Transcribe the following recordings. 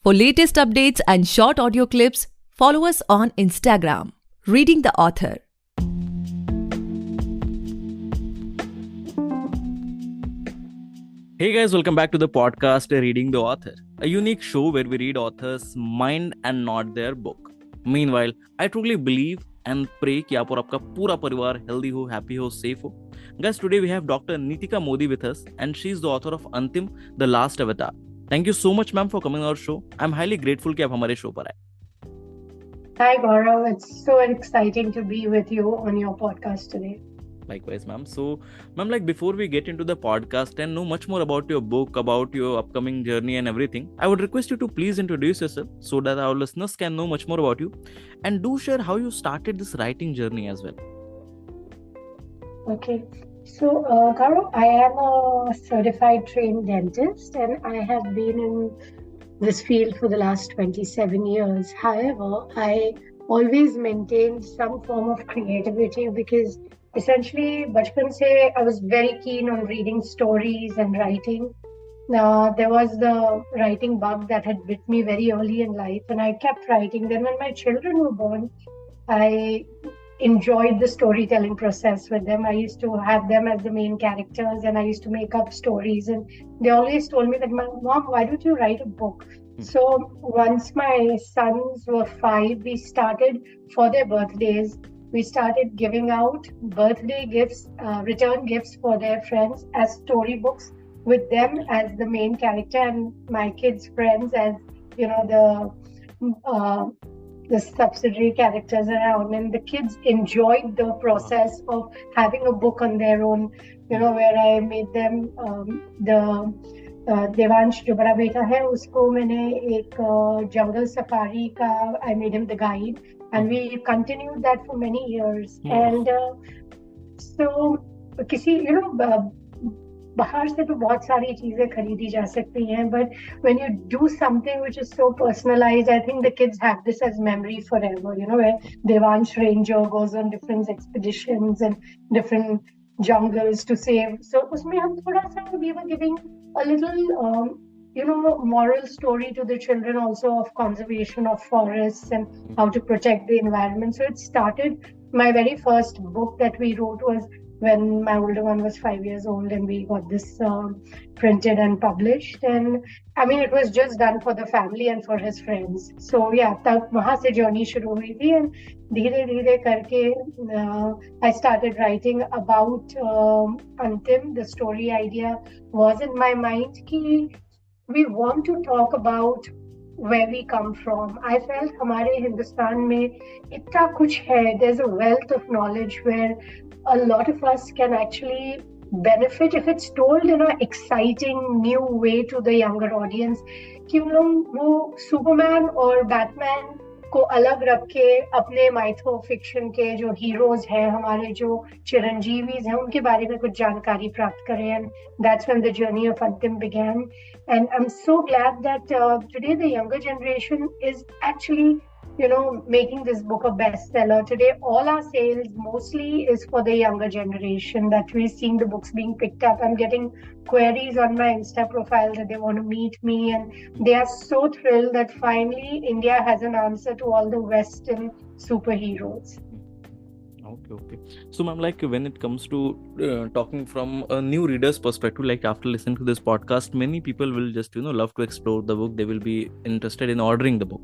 For latest updates and short audio clips, follow us on Instagram, Reading the Author. Hey guys, welcome back to the podcast Reading the Author, a unique show where we read authors' mind and not their book. Meanwhile, I truly believe and pray कि आप और आपका पूरा परिवार healthy हो, happy हो, safe हो. Guys, today we have Dr. Nitika Modi with us and she is the author of Antim, The Last Avatar. Thank you so much ma'am for coming on our show. I'm highly grateful कि आप हमारे show पर आए. Hi Gaurav, it's so exciting to be with you on your podcast today. Likewise, ma'am. So, ma'am, before we get into the podcast and know much more about your book, about your upcoming journey and everything, I would request you to please introduce yourself so that our listeners can know much more about you, and do share how you started this writing journey as well. Okay, so Gaurav, I am a certified trained dentist and I have been in this field for the last 27 years. However, I always maintained some form of creativity because essentially, bachpan se, I was very keen on reading stories and writing. There was the writing bug that had bit me very early in life, and I kept writing. Then, when my children were born, I enjoyed the storytelling process with them. I used to have them as the main characters, and I used to make up stories. And they always told me that, Mom, why don't you write a book? So once my sons were 5, we started for their birthdays. We started giving out birthday gifts, return gifts for their friends as storybooks with them as the main character and my kids' friends as, the subsidiary characters around. And the kids enjoyed the process of having a book on their own, where I made them Devansh जो बड़ा बेटा है उसको मैंने एक जंगल safari का I made him the guide and we continued that for many years. And so किसी बाहर से तो बहुत सारी चीजें खरीदी जा सकती हैं, but when you do something which is so personalized, I think the kids have this as memory forever, where Devansh Ranger goes on different expeditions and different jungles to save. So उसमें हम थोड़ा सा we were giving a little moral story to the children also of conservation of forests and how to protect the environment. So it started, my very first book that we wrote was when my older one was 5 years old, and we got this printed and published. And I mean, it was just done for the family and for his friends. So yeah, तब वहाँ से journey शुरू हुई थी, and धीरे धीरे करके I started writing about Antim. The story idea was in my mind कि we want to talk about where we come from. I felt हमारे हिंदुस्तान में इतना कुछ है. There's a wealth of knowledge where a lot of us can actually benefit if it's told in an exciting new way to the younger audience. कि उन लोग वो Superman और बैटमैन को अलग रख के अपने माइथो फिक्शन के जो हीरोज हैं, हमारे जो चिरंजीवीज हैं, उनके बारे में कुछ जानकारी प्राप्त करें. And that's when the journey of Antim began. And I'm so glad that today the younger generation is actually making this book a bestseller. Today, all our sales mostly is for the younger generation, that we're seeing the books being picked up. I'm getting queries on my Insta profile that they want to meet me, and they are so thrilled that finally India has an answer to all the Western superheroes. Okay. So, ma'am, when it comes to talking from a new reader's perspective, after listening to this podcast, many people will just, love to explore the book. They will be interested in ordering the book.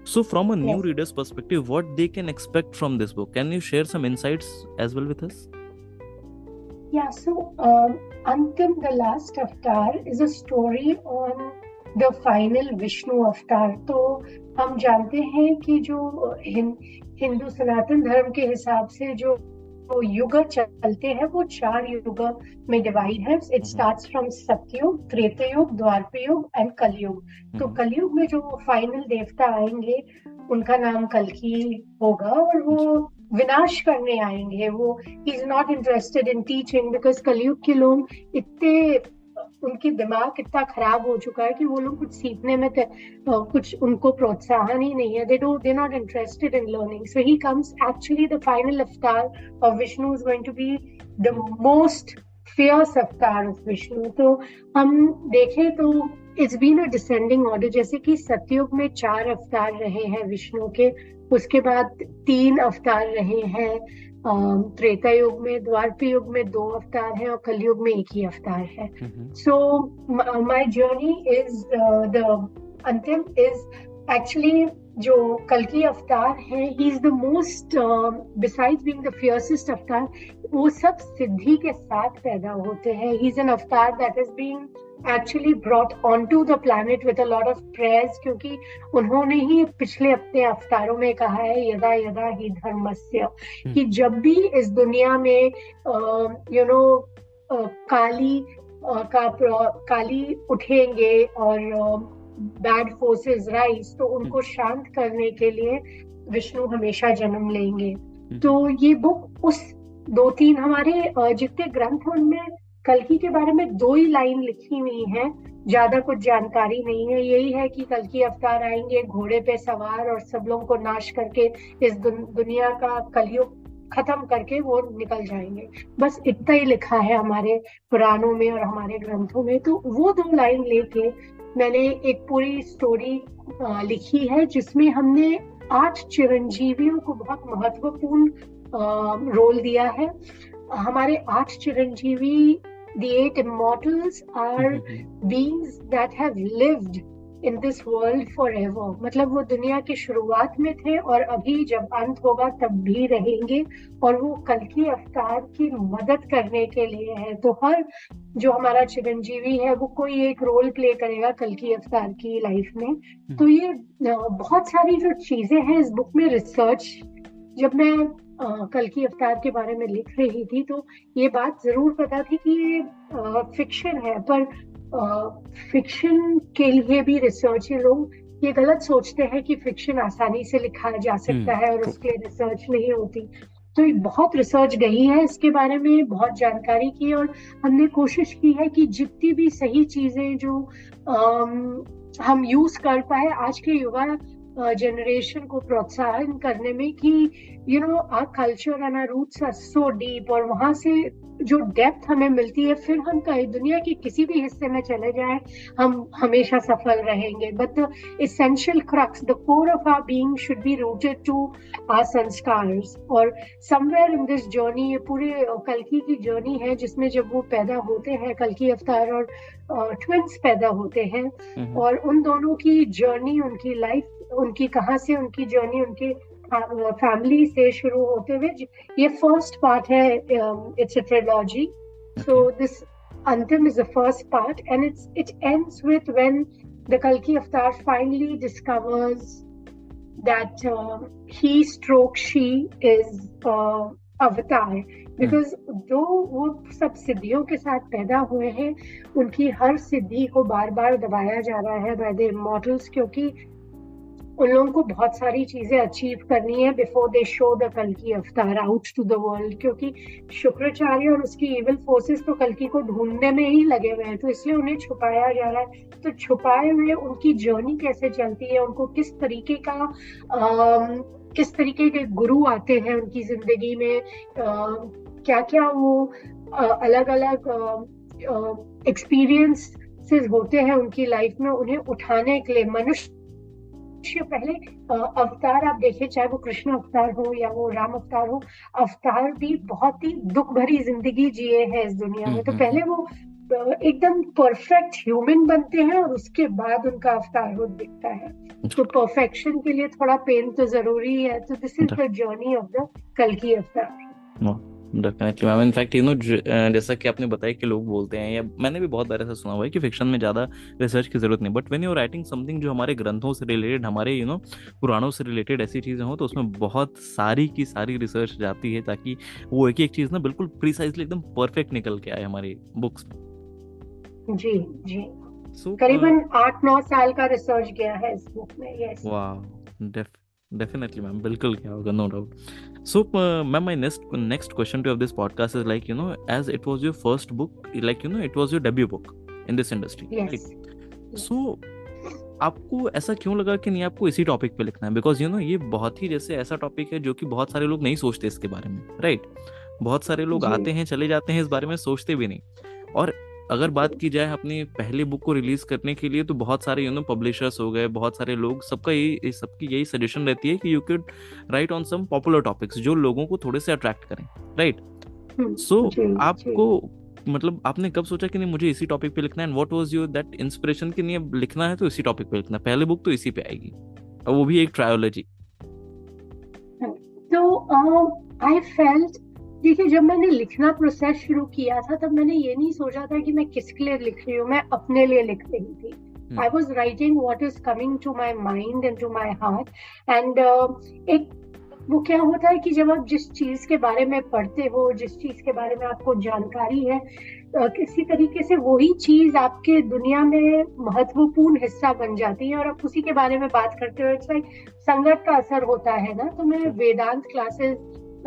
So, from a new reader's perspective, what they can expect from this book? Can you share some insights as well with us? Yeah, so Antim, The Last Avatar is a story on the final Vishnu avatar. तो हम जानते हैं कि जो हिंदू सनातन धर्म के हिसाब से जो युग चलते हैं वो 4 युग में डिवाइड है. It starts from सत्ययुग, Tretayug, Dwaparyug and कलयुग. तो कलयुग में जो फाइनल देवता आएंगे उनका नाम कल्कि होगा और वो विनाश करने आएंगे. वो he is not interested in teaching because कलयुग के लोग इतने उनकी दिमाग इतना खराब हो चुका है कि वो लोग कुछ सीखने में कुछ उनको प्रोत्साहन ही नहीं है. They're not interested in learning. So he comes, actually the final avatar of Vishnu is going to be the most fierce avatar of Vishnu. तो हम देखें तो it's been a descending order, जैसे कि सतयुग में 4 अवतार रहे हैं विष्णु के, उसके बाद 3 अवतार रहे हैं, त्रेता युग में, द्वापर युग में 2 अवतार हैं और कलयुग में 1 ही अवतार है. So my journey is the Antim is actually जो कल्कि अवतार है, he is the most, besides being the fiercest avatar, वो सब सिद्धि के साथ पैदा होते हैं. He is an avatar that is being actually brought onto the planet with a lot of prayers, क्योंकि उन्होंने ही पिछले अपने अवतारों में कहा है यदा यदा ही धर्मस्य, कि जब भी इस दुनिया में काली उठेंगे और बैड फोर्सेस राइज, तो उनको शांत करने के लिए विष्णु हमेशा जन्म लेंगे. तो ये बुक उस 2-3 हमारे जितने ग्रंथ हैं उनमें कल्कि के बारे में 2 ही लाइन लिखी हुई है, ज्यादा कुछ जानकारी नहीं है. यही है कि कल्कि अवतार आएंगे घोड़े पे सवार और सब लोगों को नाश करके इस दुनिया का कलयुग खत्म करके वो निकल जाएंगे. बस इतना ही लिखा है हमारे पुराणों में और हमारे ग्रंथों में. तो वो 2 लाइन लेके मैंने एक पूरी स्टोरी लिखी है, जिसमें हमने 8 चिरंजीवियों को बहुत महत्वपूर्ण रोल दिया है. हमारे 8 Chiranjeevi, the 8 immortals, are beings that have lived in this world forever. मतलब वो दुनिया की शुरुआत में थे और अभी जब अंत होगा तब भी रहेंगे, और वो कल्कि अवतार की मदद करने के लिए है. तो हर जो हमारा चिरंजीवी है वो कोई एक रोल प्ले करेगा कल्कि अवतार की लाइफ में. तो ये बहुत सारी जो चीजें हैं इस बुक में, रिसर्च, जब मैं कल्कि अवतार के बारे में लिख रही थी तो ये बात जरूर पता थी कि ये फिक्शन है, पर फिक्शन के लिए भी रिसर्च, लोग ये गलत सोचते हैं कि फिक्शन आसानी से लिखा जा सकता है और उसके लिए रिसर्च नहीं होती. तो बहुत रिसर्च गई है इसके बारे में, बहुत जानकारी की, और हमने कोशिश की है कि जितनी भी सही चीजें जो हम यूज कर पाए आज के युवा जनरेशन को प्रोत्साहन करने में, कि our culture and our roots are so deep, और वहां से जो डेप्थ हमें मिलती है, फिर हम कहीं दुनिया के किसी भी हिस्से में चले जाएं हम हमेशा सफल रहेंगे. But the essential crux, the core of our being should be rooted to our sanskars. और समवेयर इन दिस जर्नी, ये पूरे कल्कि की जर्नी है, जिसमें जब वो पैदा होते हैं, कल्कि अवतार और ट्विंस पैदा होते हैं, और उन दोनों की जर्नी, उनकी लाइफ, उनकी कहाँ से उनकी जर्नी उनके फैमिली से शुरू होते हुए, ये फर्स्ट पार्ट है. It's a trilogy. So this Antim is the first part, and it ends with when the कल्कि avatar finally discovers that he stroke she is avatar. Because though वो सब सिद्धियों के साथ पैदा हुए हैं, उनकी हर सिद्धि को बार बार दबाया जा रहा है बाय द इमॉर्टल्स, क्योंकि उन लोगों को बहुत सारी चीजें अचीव करनी है बिफोर दे शो द कल्कि अवतार आउट टू द वर्ल्ड. क्योंकि शुक्राचार्य और उसकी इविल फोर्सेस तो कल्कि को ढूंढने में ही लगे हुए हैं, तो इसलिए उन्हें छुपाया जा रहा है. तो छुपाए हुए उनकी जर्नी कैसे चलती है, उनको किस तरीके के गुरु आते हैं उनकी जिंदगी में, क्या क्या वो अलग अलग एक्सपीरियंसेस होते हैं उनकी लाइफ में, उन्हें उठाने के लिए मनुष्य पहले अवतार आप देखिए, चाहे वो कृष्ण अवतार हो या वो राम अवतार हो, अवतार भी बहुत ही दुख भरी जिंदगी जिए हैं इस दुनिया में. तो पहले वो एकदम परफेक्ट ह्यूमन बनते हैं और उसके बाद उनका अवतार हो दिखता है. तो परफेक्शन के लिए थोड़ा पेन तो जरूरी है. तो this is the journey of the कल्कि अवतार. Definitely ma'am. इनफैक्ट जैसा कि आपने बताया कि लोग बोलते हैं, या मैंने भी बहुत बार ऐसा सुना हुआ है कि फिक्शन में ज़्यादा रिसर्च की जरूरत नहीं, but when you are writing something जो हमारे ग्रंथों से रिलेटेड, हमारे पुराणों से रिलेटेड ऐसी चीज़ें हों, तो उसमें बहुत सारी की सारी रिसर्च जाती है, ताकि वो एक चीज़ ना बिल्कुल प्रिसाइजली एकदम परफेक्ट निकल के आए हमारी बुक्स में. जी. करीबन 8-9 साल का रिसर्च गया है इस बुक में. यस. वाह. Definitely, ma'am. बिल्कुल क्या होगा, no doubt. So, ma'am, my next question to of this podcast is like, as it was your first book, like, it was your debut book in this industry. Yes. Right? So, आपको ऐसा क्यों लगा कि नहीं आपको इसी topic पे लिखना है? बिकॉज ये बहुत ही जैसे ऐसा टॉपिक है जो कि बहुत सारे लोग नहीं सोचते इसके बारे में, राइट? बहुत सारे लोग आते हैं, चले जाते हैं, इस बारे में सोचते भी नहीं. और अगर बात की जाए अपनी पहली बुक को रिलीज करने के लिए, तो बहुत सारे पब्लिशर्स हो गए, बहुत सारे लोग, सबकी यही सजेशन रहती है कि you could write on some popular topics जो लोगों को थोड़े से अट्रैक्ट करें, राइट? सो आपको मतलब आपने कब सोचा कि नहीं मुझे इसी टॉपिक पे लिखना है, and what was your that inspiration कि नहीं अब लिखना है तो इसी टॉपिक पे लिखना है, पहले बुक तो इसी पे आएगी, और वो भी एक ट्रायोलॉजी? तो आई फेल्ट, देखिए जब मैंने लिखना प्रोसेस शुरू किया था तब मैंने ये नहीं सोचा था कि मैं किसके लिए लिख रही हूँ, मैं अपने लिए लिख रही थी. I was writing what is coming to my mind and to my heart. And एक वो क्या होता है कि जब आप जिस चीज के बारे में पढ़ते हो, जिस चीज के बारे में आपको जानकारी है, किसी तरीके से वही चीज आपके दुनिया में महत्वपूर्ण हिस्सा बन जाती है और आप उसी के बारे में बात करते हो. इट्स लाइक संगत का असर होता है ना. तो मैं वेदांत क्लासेस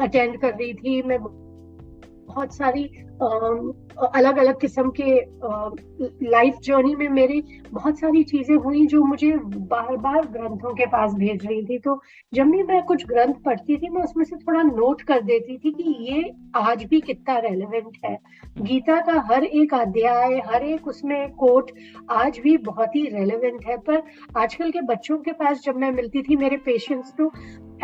अटेंड कर रही थी, मैं बहुत सारी अलग अलग किस्म के लाइफ जर्नी में मेरी बहुत सारी चीजें हुई जो मुझे बार बार ग्रंथों के पास भेज रही थी. तो जब भी मैं कुछ ग्रंथ पढ़ती थी मैं उसमें से थोड़ा नोट कर देती थी कि ये आज भी कितना रेलेवेंट है. गीता का हर एक अध्याय, हर एक उसमें कोट आज भी बहुत ही रेलेवेंट है. पर आजकल के बच्चों के पास जब मैं मिलती थी, मेरे पेशेंट्स, तो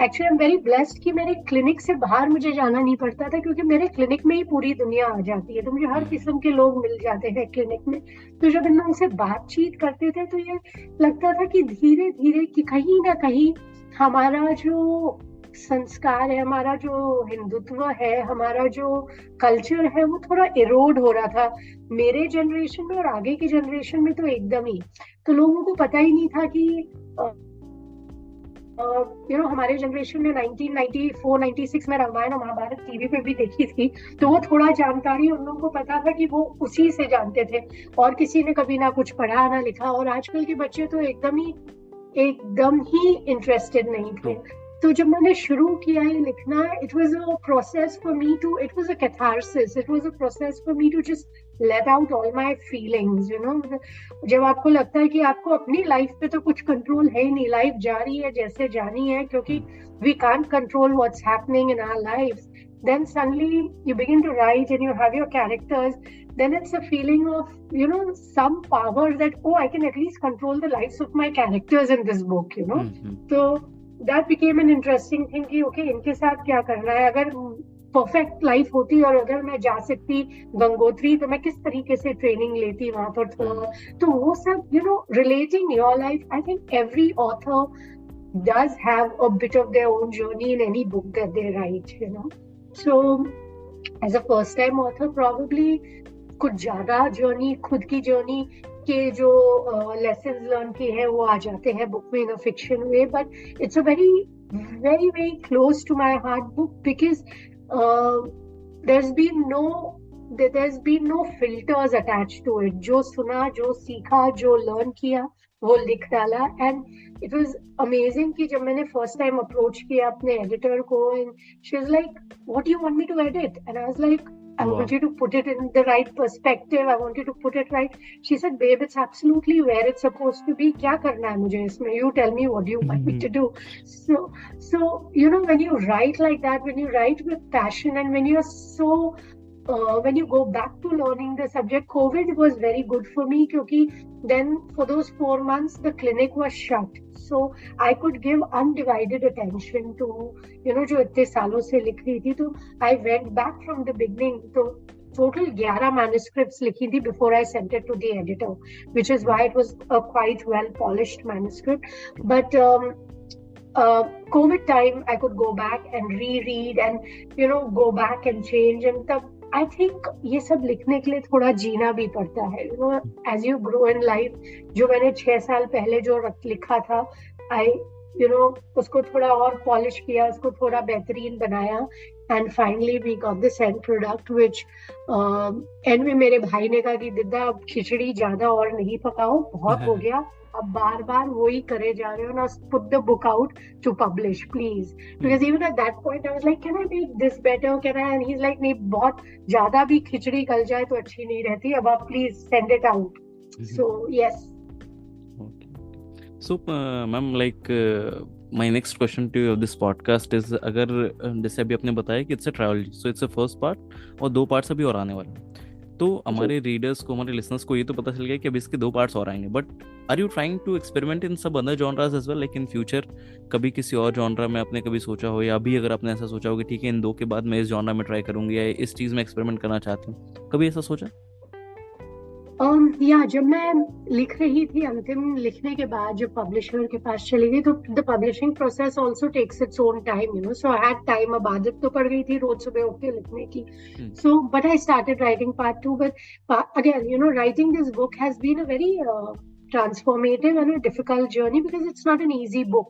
actually I am very blessed कि मेरे क्लिनिक से बाहर मुझे जाना नहीं पड़ता था, क्योंकि मेरे क्लिनिक में ही पूरी दुनिया आ जाती है. तो मुझे हर किस्म के लोग मिल जाते हैं क्लिनिक में. तो जब इन लोगों से बातचीत करते थे तो ये लगता था कि धीरे धीरे कि कहीं ना कहीं हमारा जो संस्कार है, हमारा जो हिंदुत्व है, हमारा जो कल्चर है, वो थोड़ा इरोड हो रहा था मेरे जनरेशन में और आगे की जनरेशन में तो एकदम ही. तो लोगों को पता ही नहीं था कि हमारे जनरेशन में 1994-96 में रामायण और महाभारत टीवी पे भी देखी थी, तो वो थोड़ा जानकारी उन लोगों को पता था कि वो उसी से जानते थे, और किसी ने कभी ना कुछ पढ़ा ना लिखा. और आजकल के बच्चे तो एकदम ही इंटरेस्टेड नहीं थे. तो जब मैंने शुरू किया ये लिखना, it was a process for me to, it was a catharsis, it was a process for me to just let out all my feelings, जब आपको लगता है कि आपको अपनी लाइफ पे तो कुछ कंट्रोल है ही नहीं, लाइफ जा रही है जैसे जानी है, क्योंकि we can't control what's happening in our lives, then suddenly you begin to write and you have your characters, then it's a feeling of some power that, oh, I can at least control the lives of my characters in this book. So that became an interesting thing कि okay, इनके साथ क्या करना है. अगर perfect life होती और अगर मैं जा सकती गंगोत्री तो मैं किस तरीके से ट्रेनिंग लेती वहां पर थोड़ा. तो वो सब relating your life, I think every author does have a bit of their own journey in any book that they write. So as a first time author probably कुछ ज्यादा जर्नी, खुद की जर्नी के जो लेसन्स लर्न किए हैं वो आ जाते हैं बुक में in a fiction way. But it's a very very very close to my heart book because there's been no filters attached to it. जो सुना, जो सीखा, जो लर्न किया वो लिख डाला. एंड इट वाज अमेजिंग कि जब मैंने फर्स्ट टाइम अप्रोच किया अपने एडिटर को, and she was like, what do you want me to edit? And I was like, I want you to put it in the right perspective. I want you to put it right. She said, babe, it's absolutely where it's supposed to be. क्या करना है मुझे इसमें? You tell me what you want me to do. So when you write like that, when you write with passion, and when you're when you go back to learning the subject, COVID was very good for me because then for those 4 months the clinic was shut, so I could give undivided attention to जो इतने सालों से लिख रही थी. तो I went back from the beginning. तो total 11 manuscripts लिखी थी before I sent it to the editor, which is why it was a quite well polished manuscript. But COVID time I could go back and reread and go back and change. And तब I think ये सब लिखने के लिए थोड़ा जीना भी पड़ता है. As you grow in life, जो मैंने 6 साल पहले जो लिखा था, उसको थोड़ा और पॉलिश किया, उसको थोड़ा बेहतरीन बनाया, and finally we got this end product which end में मेरे भाई ने कहा कि दिद्दा अब खिचड़ी ज्यादा और नहीं पकाओ, बहुत हो गया, अब बार बार वही करे जा रहे हो ना, put the book out to publish please. Because even at that point I was like, can I make this better, can I? And he is like, नहीं, बहुत ज्यादा भी खिचड़ी गल जाए तो अच्छी नहीं रहती, अब आप please send it out. So yes. So ma'am, like my next question to you of this podcast is, अगर जैसे अभी आपने बताया कि it's a trilogy, so it's a first part और 2 parts अभी और आने वाले हैं, तो हमारे रीडर्स को, हमारे लिसनर्स को ये तो पता चल गया कि अब इसके 2 पार्ट्स और आएंगे, but are you trying to experiment in सब other genres as well, like in future कभी किसी और जॉनरा में आपने कभी सोचा हो, या अभी अगर आपने ऐसा सोचा हो कि ठीक है इन 2 के बाद मैं इस जॉनरा में ट्राई करूंगी या इस चीज़ में एक्सपेरिमेंट करना चाहती हूँ, कभी ऐसा सोचा? या जब मैं लिख रही थी, अंतिम लिखने के बाद जब पब्लिशर के पास चली गई, तो the publishing process also takes its own time, you know, so I had time. अब आदत तो पड़ गई थी रोज सुबह उठ के लिखने की, so but I started writing part 2, but again, you know, writing this book has been a very transformative and a difficult journey, because it's not an easy book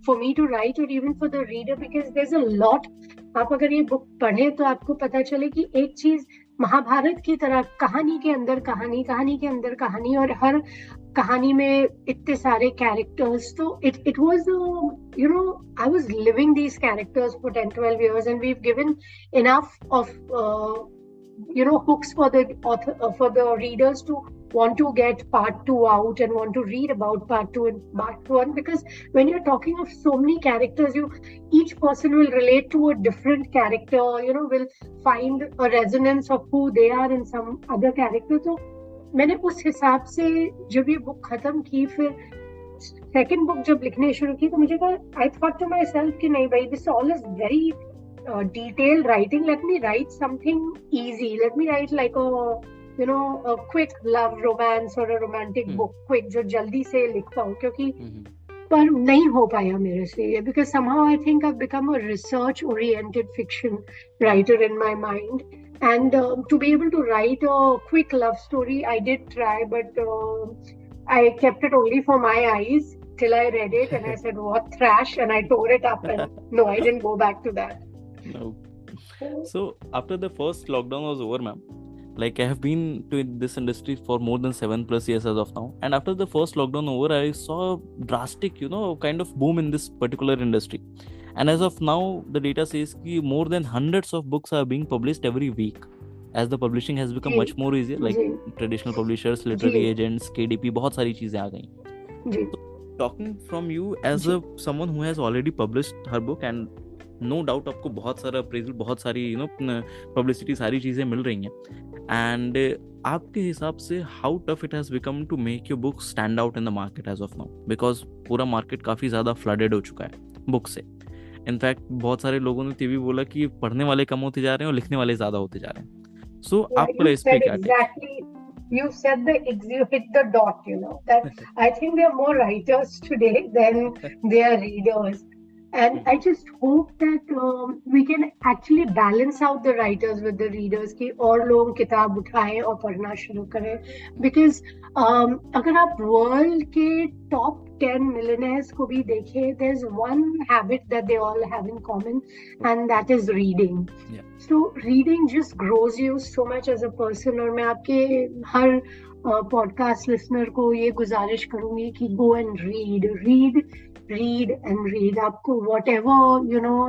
for me to write, or even for the reader, because there's a lot. आप अगर ये book पढ़े तो आपको पता चले कि एक चीज महाभारत की तरह कहानी के अंदर कहानी, कहानी के अंदर कहानी, और हर कहानी में इतने सारे कैरेक्टर्स. तो it was you know, I was living these characters for 10-12 years, and we've given enough of you know, hooks for the author, for the readers to want to get part 2 out and want to read about part 2 and part 1, because when you're talking of so many characters, each person will relate to a different character, you know, will find a resonance of who they are in some other character. So मैंने उस हिसाब से जब ये book खत्म की, फिर second book जब लिखने शुरू की, तो मुझे कहा, I thought to myself कि नहीं भाई, this all is very detailed writing. Let me write something easy. Let me write like a, you know, a quick love romance or a romantic book, quick, जो जल्दी से लिख पाऊँ, क्योंकि पर नहीं हो पाया मेरे से ये, because somehow I think I've become a research oriented fiction writer in my mind, and to be able to write a quick love story, I did try, but I kept it only for my eyes till I read it and I said, what trash, and I tore it up, and no, I didn't go back to that. No. So after the first lockdown was over, ma'am, like I have been to this industry for more than 7+ years as of now, and after the first lockdown over, I saw a drastic, you know, kind of boom in this particular industry. And as of now, the data says कि more than hundreds of books are being published every week, as the publishing has become much more easier, like traditional publishers, literary agents, KDP, बहुत सारी चीजें आ गई. So, talking from you as a someone who has already published her book, and no doubt आपको बहुत सारा appraisal, बहुत सारी you know publicity, सारी चीज़ें मिल रही हैं, एंड आपके हिसाब से how tough it has become to make your book stand out in the market as of now, because पूरा मार्केट काफ़ी ज़्यादा फ्लडेड हो चुका है बुक से. इनफैक्ट बहुत सारे लोगों ने भी बोला कि पढ़ने वाले कम होते जा रहे हैं और लिखने वाले ज़्यादा होते जा रहे हैं. सो आपको इस पे क्या You said you hit the dot, you know, that I think there are more writers today than there are readers. And I just hope that we can actually balance out the writers with the readers, कि और लोग किताब उठाएं और पढ़ना शुरू करें. Because अगर आप वर्ल्ड के टॉप 10 millionaires को भी देखें, there's one habit that they all have in common, and that is reading. So reading just grows you so much as a person. और मैं आपके हर पॉडकास्ट लिसनर को ये गुजारिश करूंगी कि go and read and read. आपको whatever, you know,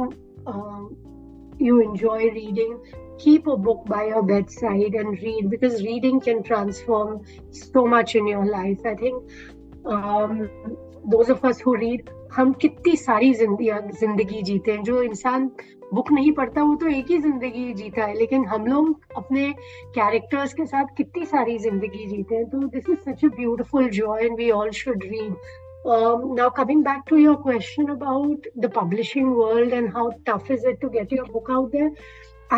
you enjoy reading, keep a book by your bedside and read, because reading can transform so much in your life. I think those of us who read, हम कितनी सारी जिंदगी जीते हैं. जो इंसान book नहीं पढ़ता वो तो एक ही जिंदगी जीता है, लेकिन हम लोग अपने कैरेक्टर्स के साथ कितनी सारी जिंदगी जीते हैं. तो this is such a beautiful joy, and we all should read. Now coming back to your question about the publishing world and how tough is it to get your book out there,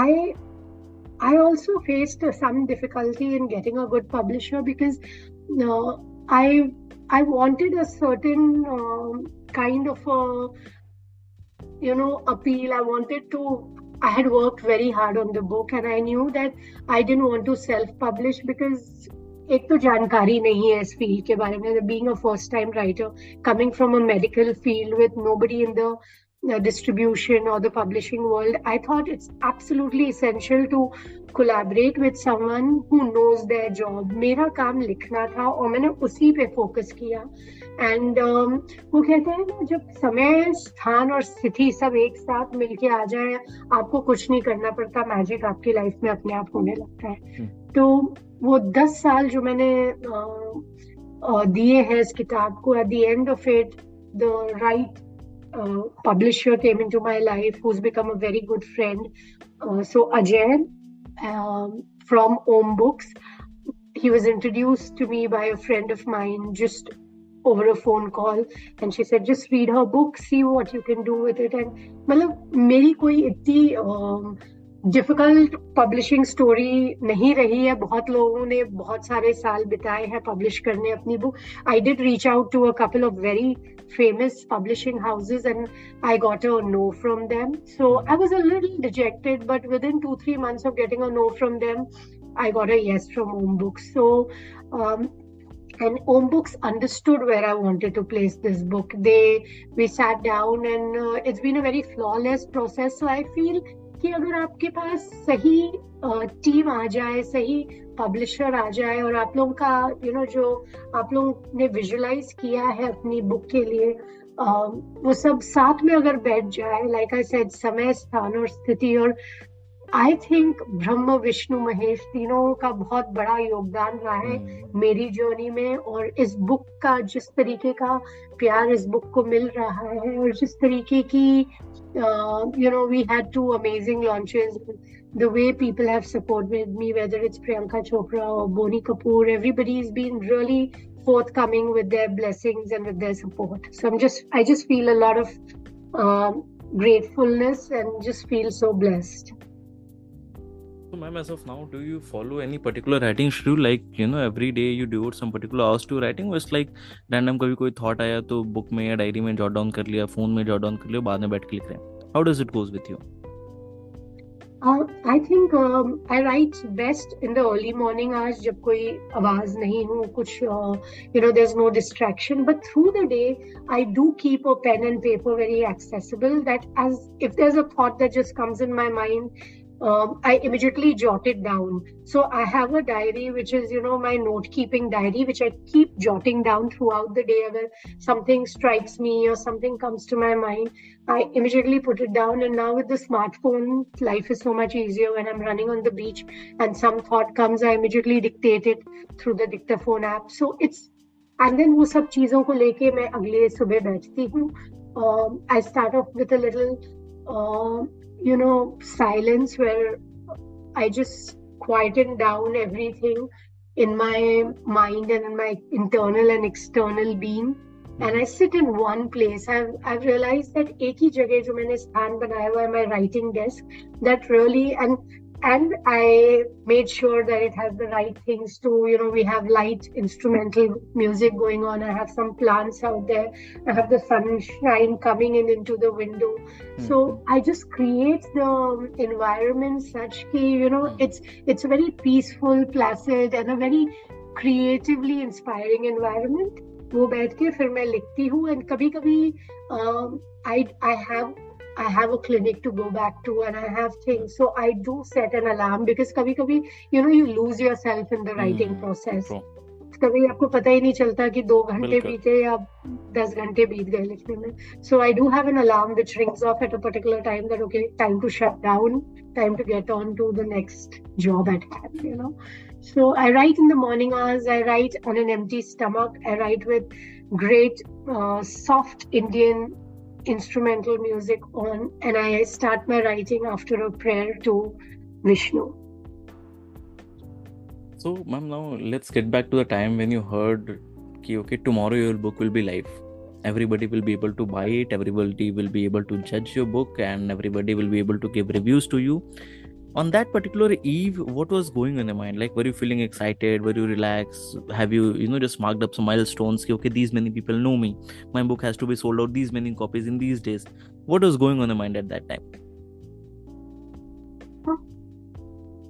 I also faced some difficulty in getting a good publisher, because I wanted a certain kind of a, you know, appeal. I had worked very hard on the book, and I knew that I didn't want to self-publish, because एक तो जानकारी नहीं है इस field के बारे में. Being a first-time writer, coming from a medical field with nobody in the distribution or the publishing world, I thought it's absolutely essential to collaborate with someone who knows their job. मेरा काम लिखना था और मैंने उसी पे focus किया. And वो कहते हैं ना, जब समय, स्थान और स्थिति सब एक साथ मिलके आ जाए, आपको कुछ नहीं करना पड़ता, मैजिक आपकी लाइफ में अपने आप होने लगता है. तो वो 10 साल जो मैंने दिए हैं इस किताब को, at the end of it, the right publisher came into my life, who's become a very good friend. So Ajay from Om Books. He was introduced to me by a friend of mine just over a phone call, and she said, just read her book, see what you can do with it. And मतलब मेरी कोई इतनी difficult publishing story नहीं रही है. बहुत लोगों ने बहुत सारे साल बिताए हैं पब्लिश करने अपनी book. I did reach out to a couple of very famous publishing houses and I got a no from them. So I was a little dejected, but within 2-3 months of getting a no from them, I got a yes from Om Books. So and Om Books understood where I wanted to place this book. We sat down and it's been a very flawless process. So I feel कि अगर आपके पास सही team आ जाए, सही publisher आ जाए और आप लोगों का जो आप लोगों ने विजुअलाइज किया है अपनी बुक के लिए, वो सब साथ में अगर बैठ जाए, लाइक आई सेड, समय, स्थान और स्थिति, और आई थिंक ब्रह्म विष्णु महेश तीनों का बहुत बड़ा योगदान रहा है मेरी जर्नी में. और इस बुक का जिस तरीके का प्यार इस बुक को मिल रहा है और जिस तरीके की we had 2 amazing launches. The way people have supported me, whether it's Priyanka Chopra or Boni Kapoor, everybody's been really forthcoming with their blessings and with their support. So I just feel a lot of gratefulness and just feel so blessed. So ma'am, as of now, do you follow any particular writing schedule? Like, every day you devote some particular hours to writing, or it's like random कभी कोई thought आया तो book में या diary में jot down कर लिया, phone में jot down कर लिया, बाद में बैठ के लिख रहे हैं? How does it goes with you? I think I write best in the early morning hours, जब कोई आवाज नहीं हो, कुछ there's no distraction. But through the day, I do keep a pen and paper very accessible. That as if there's a thought that just comes in my mind, I immediately jot it down. So I have a diary which is, my note-keeping diary, which I keep jotting down throughout the day. Agar something strikes me or something comes to my mind, I immediately put it down. And now with the smartphone, life is so much easier. When I'm running on the beach and some thought comes, I immediately dictate it through the dictaphone app. So and then वो सब चीजों को लेके मैं अगले सुबह बैठती हूँ. I start off with a little silence where I just quieten down everything in my mind and in my internal and external being, and I sit in one place. I've realized that एक ही जगह जो मैंने स्थान बनाया हुआ है, my writing desk, that really, and I made sure that it has the right things to, we have light instrumental music going on. I have some plants out there. I have the sunshine coming into the window. So I just create the environment such that, it's a very peaceful, placid and a very creatively inspiring environment. वो बैठ के फिर मैं लिखती हूँ. And कभी-कभी I have a clinic to go back to and I have things. So I do set an alarm because कभी-कभी, you lose yourself in the writing process. कभी आपको पता ही नहीं चलता कि 2 घंटे बीते या 10 घंटे बीत गए लिखने में. So I do have an alarm which rings off at a particular time that, okay, time to shut down, time to get on to the next job at hand, So I write in the morning hours, I write on an empty stomach, I write with great soft Indian instrumental music on, and I start my writing after a prayer to Vishnu. So ma'am, now let's get back to the time when you heard कि okay, tomorrow your book will be live. Everybody will be able to buy it, everybody will be able to judge your book, and everybody will be able to give reviews to you. On that particular eve, what was going on your mind? Like, were you feeling excited? Were you relaxed? Have you, just marked up some milestones? Okay, these many people know me. My book has to be sold out these many copies in these days. What was going on your mind at that time?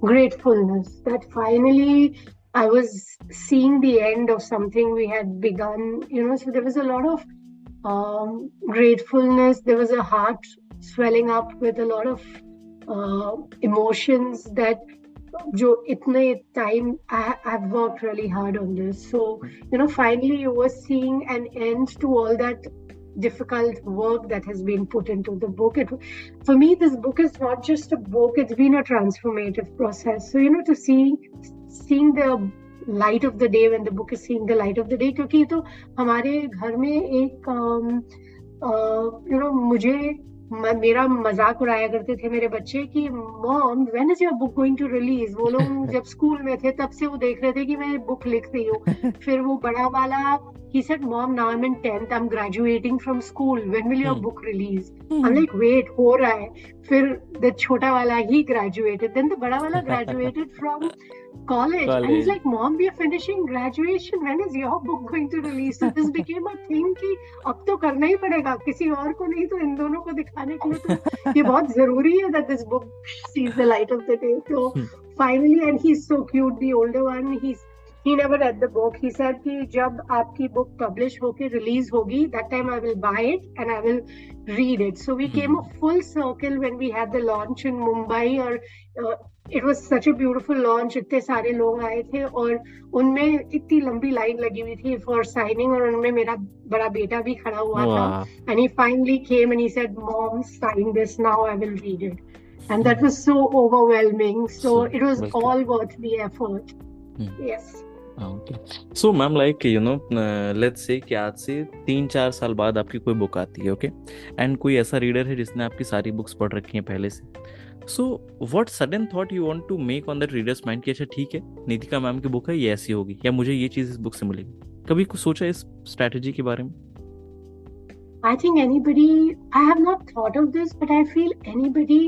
Gratefulness that finally I was seeing the end of something we had begun. So there was a lot of gratefulness. There was a heart swelling up with a lot of emotions that jo itne time I've worked really hard on this. So finally you were seeing an end to all that difficult work that has been put into the book. For me, this book is not just a book, it's been a transformative process. So to seeing the light of the day, when the book is seeing the light of the day, क्योंकि तो हमारे घर में एक मुझे मेरा मजाक उड़ाया करते थे मेरे बच्चे कि mom when is your book going to release. वो लोग जब स्कूल में थे तब से वो देख रहे थे कि मैं बुक लिख रही हूँ। फिर वो बड़ा वाला he said mom now I'm in 10th I'm graduating from school when will your book release। I'm like wait हो रहा है। फिर the छोटा वाला he graduated then the बड़ा वाला graduated from college and he's like mom we are finishing graduation when is your book going to release। so this became a thing कि अब तो करना ही पड़ेगा किसी और को नहीं तो इन दोनों को दिखाने के लिए तो ये बहुत जरूरी है that this book sees the light of the day। so finally and he's so cute the older one he never read the book। He said कि जब आपकी book publish होके release होगी that time I will buy it and I will read it। so we came a full circle when we had the launch in Mumbai और it was such a beautiful launch। इतने सारे लोग आए थे और उनमें इतनी लंबी लाइन लगी हुई थी for signing और उनमें मेरा बड़ा बेटा भी खड़ा हुआ था and he finally came and he said mom sign this now I will read it and that was so overwhelming so it was all worth the effort। yes Okay. So ma'am like you know let's say कि आज से 3-4 साल बाद आपकी कोई book आती है okay and कोई ऐसा रीडर है जिसने आपकी सारी बुक्स पढ़ रखी हैं पहले से so what sudden thought you want to make on that readers mind कि अच्छा ठीक है नीतिका मैम की बुक है ये ऐसी होगी या मुझे ये चीज़ इस बुक से मिलेगी कभी कुछ सोचा इस स्ट्रैटेजी के बारे में? I think anybody I have not thought of this but I feel anybody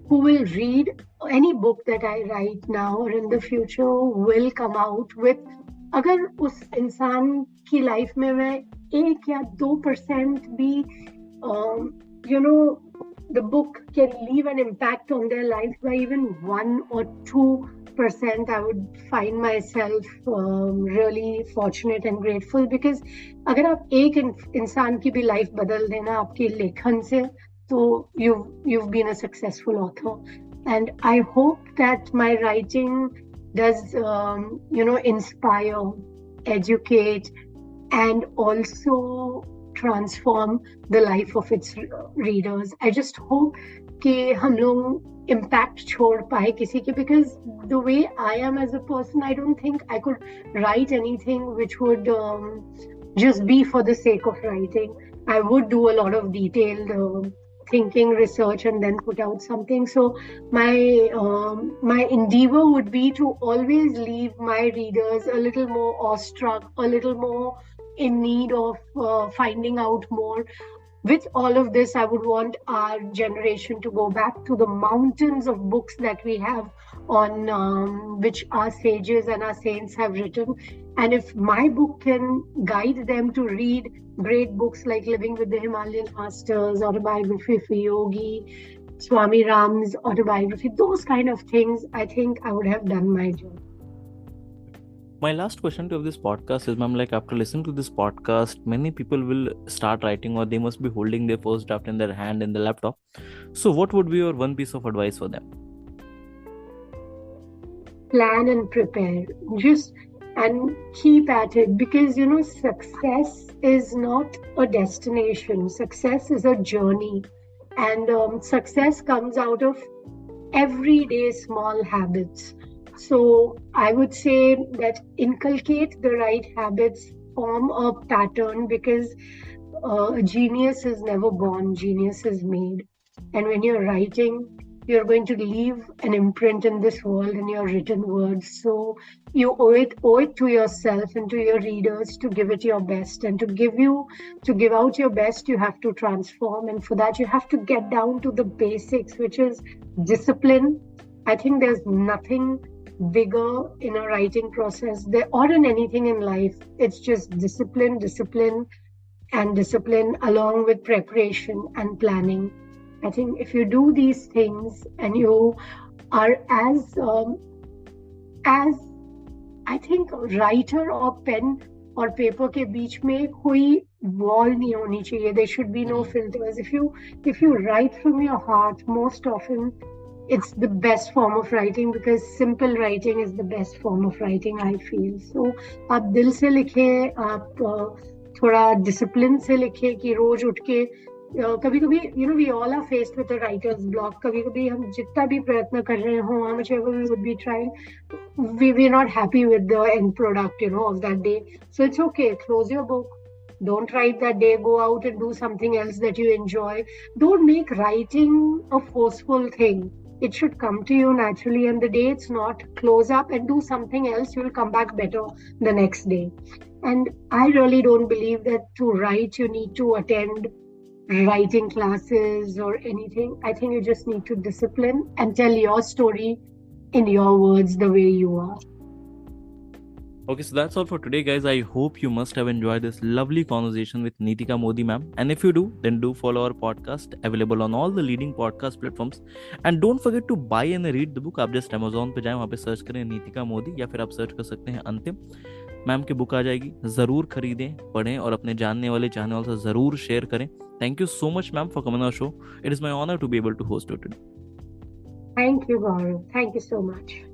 who will read any book that I write now or in the future will come out with अगर उस इंसान की life में मैं 1 या 2% भी you know the book can leave an impact on their life by even 1 or 2% I would find myself really fortunate and grateful because अगर आप एक इंसान की भी लाइफ बदल देना आपके लेखन से तो you've been a successful author and I hope that my writing does inspire, educate and also transform the life of its readers। I just hope कि हम लोग impact छोड़ पाए किसी के because the way I am as a person I don't think I could write anything which would just be for the sake of writing। I would do a lot of detailed thinking research and then put out something so my endeavor would be to always leave my readers a little more awestruck a little more in need of finding out more। With all of this I would want our generation to go back to the mountains of books that we have on which our sages and our saints have written and if my book can guide them to read great books like Living with the Himalayan Masters, autobiography of Yogi, Swami Ram's autobiography, those kind of things, I think I would have done my job। My last question to this podcast is, ma'am, like after listening to this podcast, many people will start writing or they must be holding their first draft in their hand in the laptop. So what would be your one piece of advice for them? Plan and prepare. Just and keep at it because success is not a destination. Success is a journey and success comes out of everyday small habits। So I would say that inculcate the right habits, form a pattern because a genius is never born, genius is made। And when you're writing, you're going to leave an imprint in this world in your written words. So you owe it to yourself and to your readers to give it your best and to give out your best, you have to transform. And for that, you have to get down to the basics, which is discipline. I think there's nothing bigger in a writing process or in anything in life. It's just discipline and discipline along with preparation and planning। I think if you do these things and you are as I think writer or pen और paper के बीच में कोई wall नहीं होनी चाहिए। There should be no filters। If you write from your heart, most often it's the best form of writing because simple writing is the best form of writing, I feel। So आप दिल से लिखें, आप थोड़ा discipline से लिखें कि रोज उठ के कभी-कभी we all are faced with a writer's block। कभी-कभी हम जितना भी प्रयत्न कर रहे हो, how much ever we would be trying, we're not happy with the end product of that day। So it's okay, close your book, Don't write that day, go out and do something else that you enjoy. Don't make writing a forceful thing. It should come to you naturally, and the day it's not, close up and do something else. You'll come back better the next day. And I really don't believe that to write you need to attend writing classes or anything. I think you just need to discipline and tell your story in your words the way you are. Okay, so that's all for today, guys. I hope you must have enjoyed this lovely conversation with Neetika Modi ma'am. And if you do, then do follow our podcast, available on all the leading podcast platforms. And don't forget to buy and read the book. आप just Amazon पे जाएं, वहाँ पे search करें नीतिका मोदी, या फिर आप search कर सकते हैं अंतिम। मैम की बुक आ जाएगी, ज़रूर खरीदें, पढ़ें और अपने जानने वाले चाहने वालों से ज़रूर शेयर करें। Thank you so much, ma'am, for coming on our show. It is my honor to be able to host you today. Thank you, Gaurav. Thank you so much.